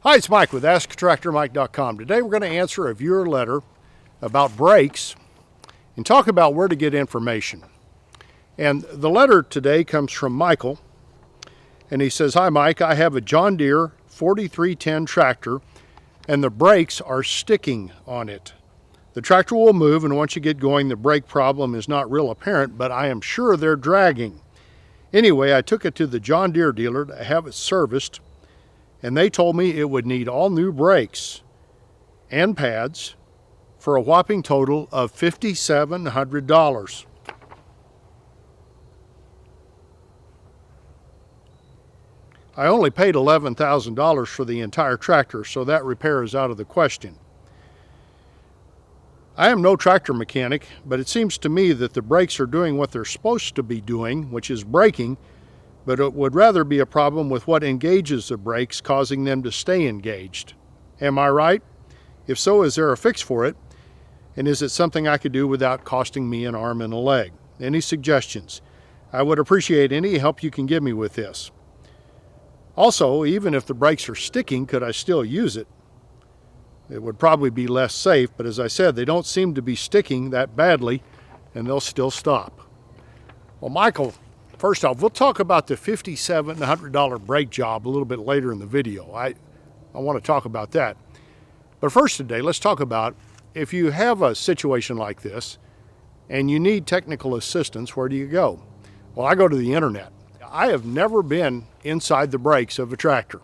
Hi, it's Mike with AskTractorMike.com. Today we're going to answer a viewer letter about brakes and talk about where to get information. And the letter today comes from Michael, and he says, "Hi Mike, I have a John Deere 4310 tractor and the brakes are sticking on it. The tractor will move, and once you get going the brake problem is not real apparent, but I am sure they're dragging. Anyway, I took it to the John Deere dealer to have it serviced, and they told me it would need all new brakes and pads for a whopping total of $5,700. I only paid $11,000 for the entire tractor, so that repair is out of the question. I am no tractor mechanic, but it seems to me that the brakes are doing what they're supposed to be doing, which is braking, but it would rather be a problem with what engages the brakes, causing them to stay engaged. Am I right? If so, is there a fix for it? And is it something I could do without costing me an arm and a leg? Any suggestions? I would appreciate any help you can give me with this. Also, even if the brakes are sticking, could I still use it? It would probably be less safe, but as I said, they don't seem to be sticking that badly, and they'll still stop." Well, Michael, first off, we'll talk about the $5,700 brake job a little bit later in the video. I want to talk about that. But first today, let's talk about if you have a situation like this and you need technical assistance, where do you go? Well, I go to the internet. I have never been inside the brakes of a tractor.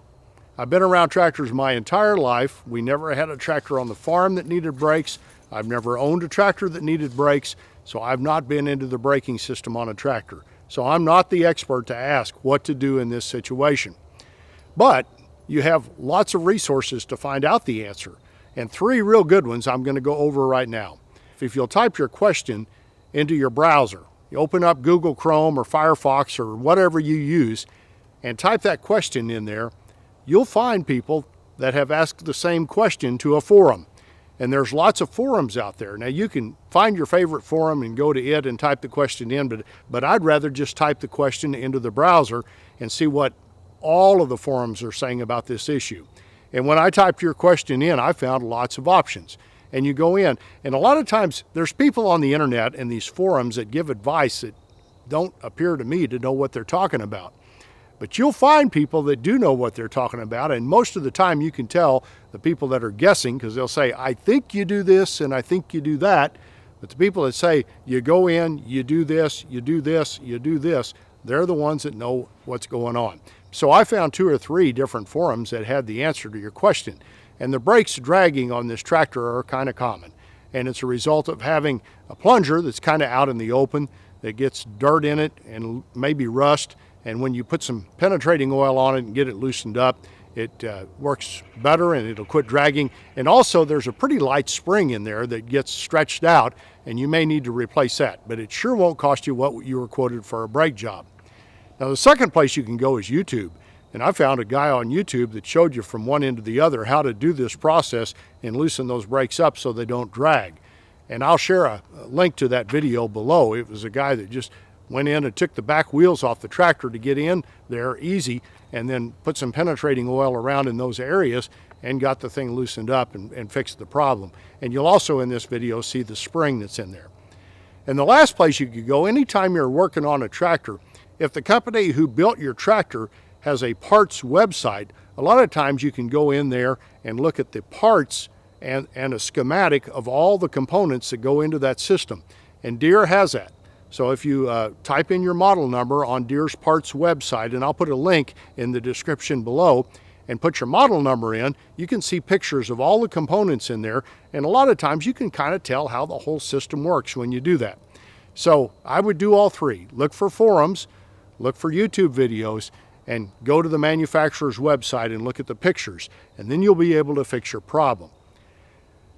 I've been around tractors my entire life. We never had a tractor on the farm that needed brakes. I've never owned a tractor that needed brakes, so I've not been into the braking system on a tractor. So I'm not the expert to ask what to do in this situation. But you have lots of resources to find out the answer, and three real good ones I'm going to go over right now. If you'll type your question into your browser, you open up Google Chrome or Firefox or whatever you use, and type that question in there, you'll find people that have asked the same question to a forum. And there's lots of forums out there. Now you can find your favorite forum and go to it and type the question in, but I'd rather just type the question into the browser and see what all of the forums are saying about this issue. And when I typed your question in, I found lots of options. And you go in, and a lot of times there's people on the internet and these forums that give advice that don't appear to me to know what they're talking about. But you'll find people that do know what they're talking about, and most of the time you can tell the people that are guessing, because they'll say, I think you do this and I think you do that. But the people that say, you go in, you do this, you do this, you do this, they're the ones that know what's going on. So I found 2 or 3 different forums that had the answer to your question. And the brakes dragging on this tractor are kind of common. And it's a result of having a plunger that's kind of out in the open that gets dirt in it and maybe rust. And when you put some penetrating oil on it and get it loosened up, it works better and it'll quit dragging. And also there's a pretty light spring in there that gets stretched out, and you may need to replace that. But it sure won't cost you what you were quoted for a brake job. Now the second place you can go is YouTube. And I found a guy on YouTube that showed you from one end to the other how to do this process and loosen those brakes up so they don't drag. And I'll share a link to that video below. It was a guy that just went in and took the back wheels off the tractor to get in there easy, and then put some penetrating oil around in those areas and got the thing loosened up and fixed the problem. And you'll also in this video see the spring that's in there. And the last place you could go anytime you're working on a tractor, if the company who built your tractor has a parts website, a lot of times you can go in there and look at the parts and a schematic of all the components that go into that system. And Deere has that. So if you type in your model number on Deere's parts website, and I'll put a link in the description below, and put your model number in, you can see pictures of all the components in there. And a lot of times you can kind of tell how the whole system works when you do that. So I would do all three. Look for forums, look for YouTube videos, and go to the manufacturer's website and look at the pictures. And then you'll be able to fix your problem.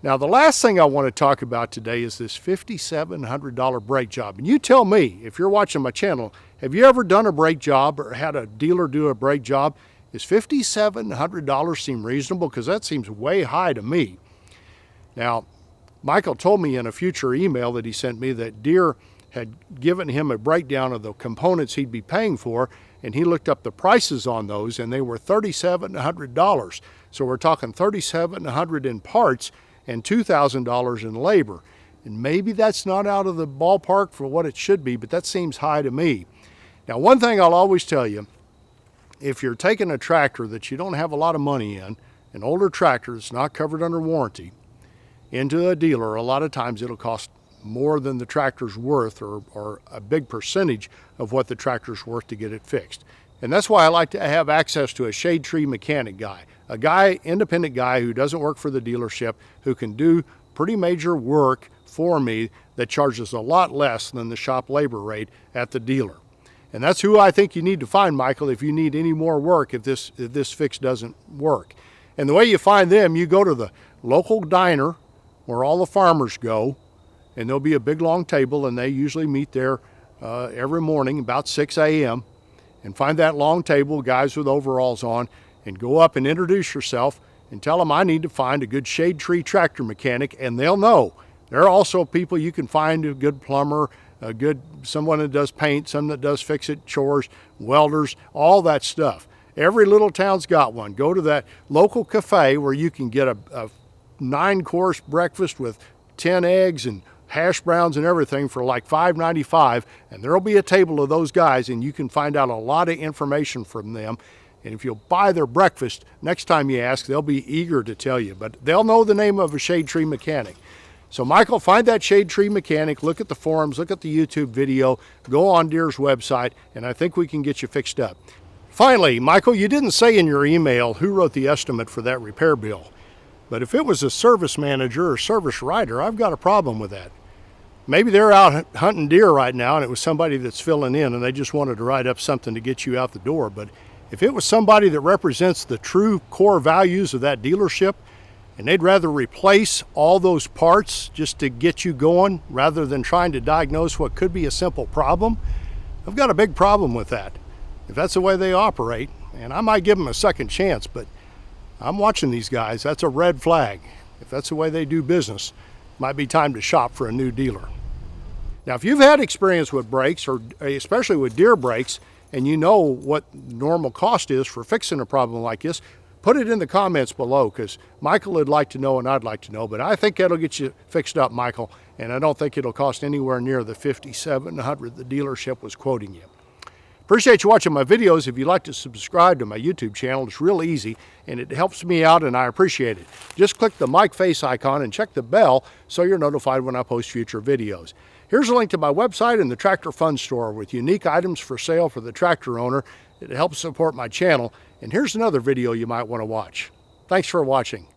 Now, the last thing I want to talk about today is this $5,700 brake job. And you tell me, if you're watching my channel, have you ever done a brake job or had a dealer do a brake job? Is $5,700 seem reasonable? Because that seems way high to me. Now, Michael told me in a future email that he sent me that Deere had given him a breakdown of the components he'd be paying for, and he looked up the prices on those, and they were $3,700. So we're talking $3,700 in parts and $2,000 in labor. And maybe that's not out of the ballpark for what it should be, but that seems high to me. Now, one thing I'll always tell you, if you're taking a tractor that you don't have a lot of money in, an older tractor that's not covered under warranty, into a dealer, a lot of times it'll cost more than the tractor's worth, or a big percentage of what the tractor's worth to get it fixed. And that's why I like to have access to a shade tree mechanic guy, independent guy who doesn't work for the dealership, who can do pretty major work for me that charges a lot less than the shop labor rate at the dealer. And that's who I think you need to find, Michael, if you need any more work, if this fix doesn't work. And the way you find them, you go to the local diner where all the farmers go, and there'll be a big long table, and they usually meet there every morning about 6 a.m. and find that long table, guys with overalls on, and go up and introduce yourself and tell them I need to find a good shade tree tractor mechanic, and they'll know. There are also people you can find, a good plumber, someone that does paint, some that does fix-it chores, welders, all that stuff. Every little town's got one. Go to that local cafe where you can get a 9-course breakfast with 10 eggs and hash browns and everything for like $5.95, and there'll be a table of those guys, and you can find out a lot of information from them. And if you'll buy their breakfast, next time you ask, they'll be eager to tell you, but they'll know the name of a shade tree mechanic. So Michael, find that shade tree mechanic, look at the forums, look at the YouTube video, go on Deere's website, and I think we can get you fixed up. Finally, Michael, you didn't say in your email who wrote the estimate for that repair bill. But if it was a service manager or service writer, I've got a problem with that. Maybe they're out hunting deer right now and it was somebody that's filling in and they just wanted to write up something to get you out the door. But if it was somebody that represents the true core values of that dealership and they'd rather replace all those parts just to get you going rather than trying to diagnose what could be a simple problem, I've got a big problem with that. If that's the way they operate, and I might give them a second chance, but I'm watching these guys. That's a red flag. If that's the way they do business, might be time to shop for a new dealer. Now, if you've had experience with brakes, or especially with Deere brakes, and you know what normal cost is for fixing a problem like this, put it in the comments below, because Michael would like to know and I'd like to know, but I think that'll get you fixed up, Michael, and I don't think it'll cost anywhere near the $5,700 the dealership was quoting you. Appreciate you watching my videos. If you'd like to subscribe to my YouTube channel, it's real easy and it helps me out and I appreciate it. Just click the mic face icon and check the bell so you're notified when I post future videos. Here's a link to my website and the Tractor Fund Store with unique items for sale for the tractor owner. It helps support my channel. And here's another video you might want to watch. Thanks for watching.